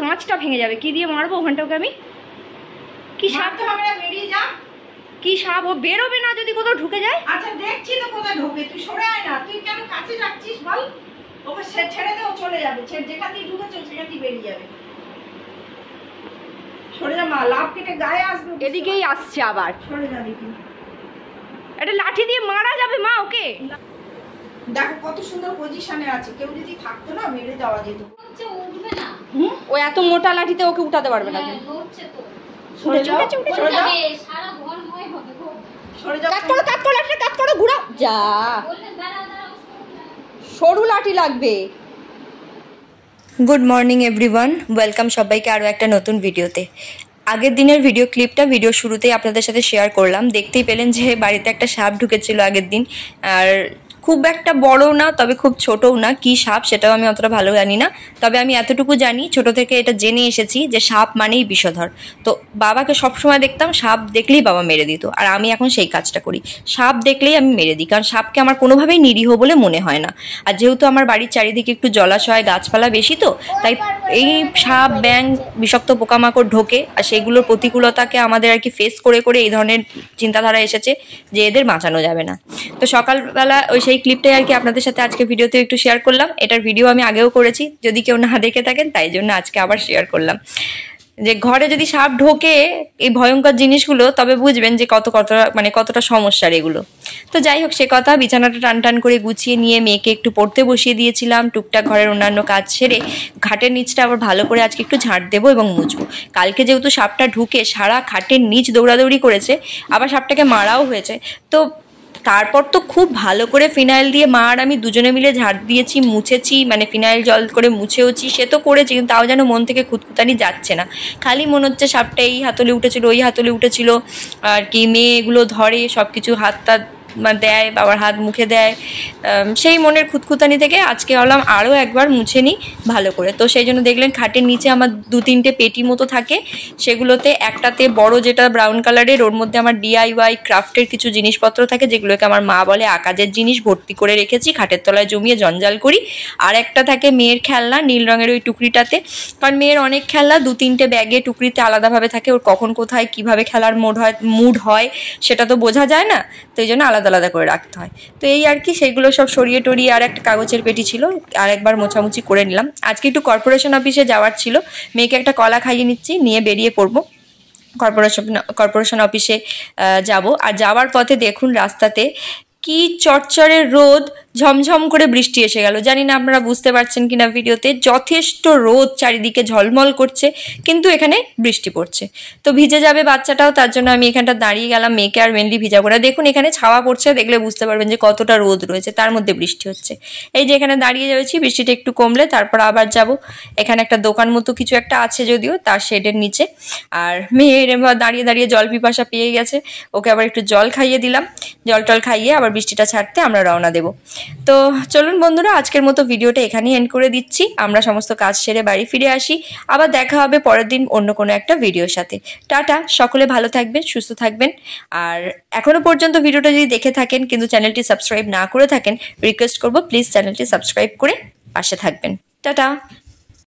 কাঁচটা ভেঙে যাবে। কি দিয়ে মারবো ওখানটা ওকে আমি? কি সাপ? বেরিয়ে যা। কি সাপ? ও বেরোবে না যদি কোথাও ঢুকে যায়? আচ্ছা দেখছি তো কোথায় ঢোকে, তুই সরে আয় না। তুই কেন কাছে যাচ্ছিস বল? ওকে ছেড়ে দে, ও চলে যাবে। যেখান দিয়ে ঢুকেছে সেখান দিয়ে বেরিয়ে যাবে। সরে যা মা, লাভ কেটে গায়ে আসবে। এদিকেই আসছে আবার। সরে যা দেখি। এটা লাঠি দিয়ে মারা যাবে মা ওকে। দেখো কত সুন্দর পজিশনে আছে, কেউ যদি থাকতো না মেরে দেওয়া যেত। উঠবে না। ও এত মোটা লাঠিতে ওকে উঠাতে পারবে না। নড়ছে তো। সরে যাও, সরে যাও, সারা ঘরময় হবে গো। সরে যাও। কাট করো লাঠিটা, কাট করো, ঘুরাও। যা, বললেন দাঁড়াও সরু লাঠি লাগবে। গুড মর্নিং এভরিওয়ান, ওয়েলকাম সবাইকে আরও একটা নতুন ভিডিওতে। আগের দিনের ভিডিও ক্লিপটা ভিডিও শুরুতেই আপনাদের সাথে শেয়ার করলাম। দেখতেই পেলেন যে বাড়িতে একটা সাপ ঢুকেছিল আগের দিন। আর খুব একটা বড় না, তবে খুব ছোটও না। কি সাপ সেটাও আমি অতটা ভালো জানি না, তবে আমি এতটুকু জানি, ছোট থেকে এটা জেনে এসেছি যে সাপ মানেই বিষধর। তো বাবাকে সবসময় দেখতাম সাপ দেখলেই বাবা মেরে দিত, আর আমি এখন সেই কাজটা করি। সাপ দেখলেই আমি মেরে দিই, কারণ সাপকে আমার কোনোভাবেই নিরীহ বলে মনে হয় না। আর যেহেতু আমার বাড়ির চারিদিকে একটু জলাশয় গাছপালা বেশি, তো তাই এই সাপ ব্যাঙ বিষাক্ত পোকামাকড় ঢোকে, আর সেইগুলোর প্রতিকূলতাকে আমাদের আর কি ফেস করে করে এই ধরনের চিন্তাধারা এসেছে যে এদের বাঁচানো যাবে না। তো সকালবেলা সেই ক্লিপটাই আর কি আপনাদের সাথে আজকে ভিডিওতে একটু শেয়ার করলাম। এটার ভিডিও আমি আগেও করেছি, যদি কেউ না দেখে থাকেন তাই জন্য আজকে আবার শেয়ার করলাম। যে ঘরে যদি সাপ ঢোকে এই ভয়ঙ্কর জিনিসগুলো, তবে বুঝবেন যে কতটা সমস্যার এগুলো। তো যাই হোক, সে কথা, বিছানাটা টান টান করে গুছিয়ে নিয়ে মেয়েকে একটু পড়তে বসিয়ে দিয়েছিলাম। টুকটাক ঘরের অন্যান্য কাজ সেরে খাটের নিচটা আবার ভালো করে আজকে একটু ঝাঁট দেবো এবং মুছবো। কালকে যেহেতু সাপটা ঢুকে সারা খাটের নিচ দৌড়াদৌড়ি করেছে, আবার সাপটাকে মারাও হয়েছে, তো তারপর তো খুব ভালো করে ফিনাইল দিয়ে মা আর আমি দুজনে মিলে ঝাড় দিয়েছি, মুছেছি, মানে ফিনাইল জল করে মুছেওছি, সে তো করেছি, কিন্তু তাও যেন মন থেকে খুঁতখুঁতানি যাচ্ছে না। খালি মনে হচ্ছে সাপটা এই হাতলে উঠেছিল, ওই হাতলে উঠেছিল, আর কি মেয়ে এগুলো ধরে সব কিছু হাতটা দেয়, বাবার হাত মুখে দেয়। সেই মনের খুঁতখুঁতানি থেকে আজকে হলাম আরও একবার মুছে নিই ভালো করে। তো সেই জন্য দেখলেন খাটের নিচে আমার 2-3টে পেটি মতো থাকে, সেগুলোতে একটাতে বড় যেটা ব্রাউন কালারের, ওর মধ্যে আমার DIY ক্রাফটের কিছু জিনিসপত্র থাকে, যেগুলোকে আমার মা বলে আকাজের জিনিস, ভর্তি করে রেখেছি, খাটের তলায় জমিয়ে জঞ্জাল করি। আর একটা থাকে মেয়ের খেলনা, নীল রঙের ওই টুকরিটাতে, কারণ মেয়ের অনেক খেলনা 2-3টে ব্যাগে টুকরিতে আলাদাভাবে থাকে, ওর কখন কোথায় কীভাবে খেলার মুড হয় সেটা তো বোঝা যায় না, তো এই জন্য আলাদা আলাদা করে রাখতে হয়। তো এই আর কি, সেইগুলো সব সরিয়ে টরিয়ে, আর একটা কাগজের পেটি ছিল, আর একবার মোছামুছি করে নিলাম। আজকে একটু কর্পোরেশন অফিসে যাওয়ার ছিল, মেয়েকে একটা কলা খাইয়ে নিচ্ছি, নিয়ে বেরিয়ে পড়বো। কর্পোরেশন অফিসে যাব। আর যাওয়ার পথে দেখুন রাস্তাতে কি চড়চড়ে রোদ, ঝমঝম করে বৃষ্টি এসে গেল। জানি না আপনারা বুঝতে পারছেন কিনা ভিডিওতে, যথেষ্ট রোদ, চারিদিকে ঝলমল করছে, কিন্তু এখানে বৃষ্টি পড়ছে। তো ভিজে যাবে বাচ্চাটাও, তার জন্য আমি এখানটা দাঁড়িয়ে গেলাম, মেয়েকে আর মেনলি ভিজাবো না। দেখুন এখানে ছাওয়া পড়ছে, দেখলে বুঝতে পারবেন যে কতটা রোদ রয়েছে, তার মধ্যে বৃষ্টি হচ্ছে। এই যে এখানে দাঁড়িয়ে যাচ্ছি, বৃষ্টিটা একটু কমলে তারপর আবার যাব। এখানে একটা দোকান মতো কিছু একটা আছে যদিও, তার শেডের নিচে। আর মেয়ের দাঁড়িয়ে দাঁড়িয়ে জল পিপাসা পেয়ে গেছে, ওকে আবার একটু জল খাইয়ে দিলাম। জল টল খাইয়ে আবার বৃষ্টিটা ছাড়তে আমরা রওনা দেব। তো চলুন বন্ধুরা, আজকের মতো ভিডিওটা এখানেই এন্ড করে দিচ্ছি। আমরা সমস্ত কাজ সেরে বাড়ি ফিরে আসি, আবার দেখা হবে পরের দিন অন্য কোনো একটা ভিডিওর সাথে। টাটা, সকলে ভালো থাকবেন, সুস্থ থাকবেন। আর এখনো পর্যন্ত ভিডিওটা যদি দেখে থাকেন কিন্তু চ্যানেলটি সাবস্ক্রাইব না করে থাকেন, রিকোয়েস্ট করব প্লিজ চ্যানেলটি সাবস্ক্রাইব করে পাশে থাকবেন। টাটা।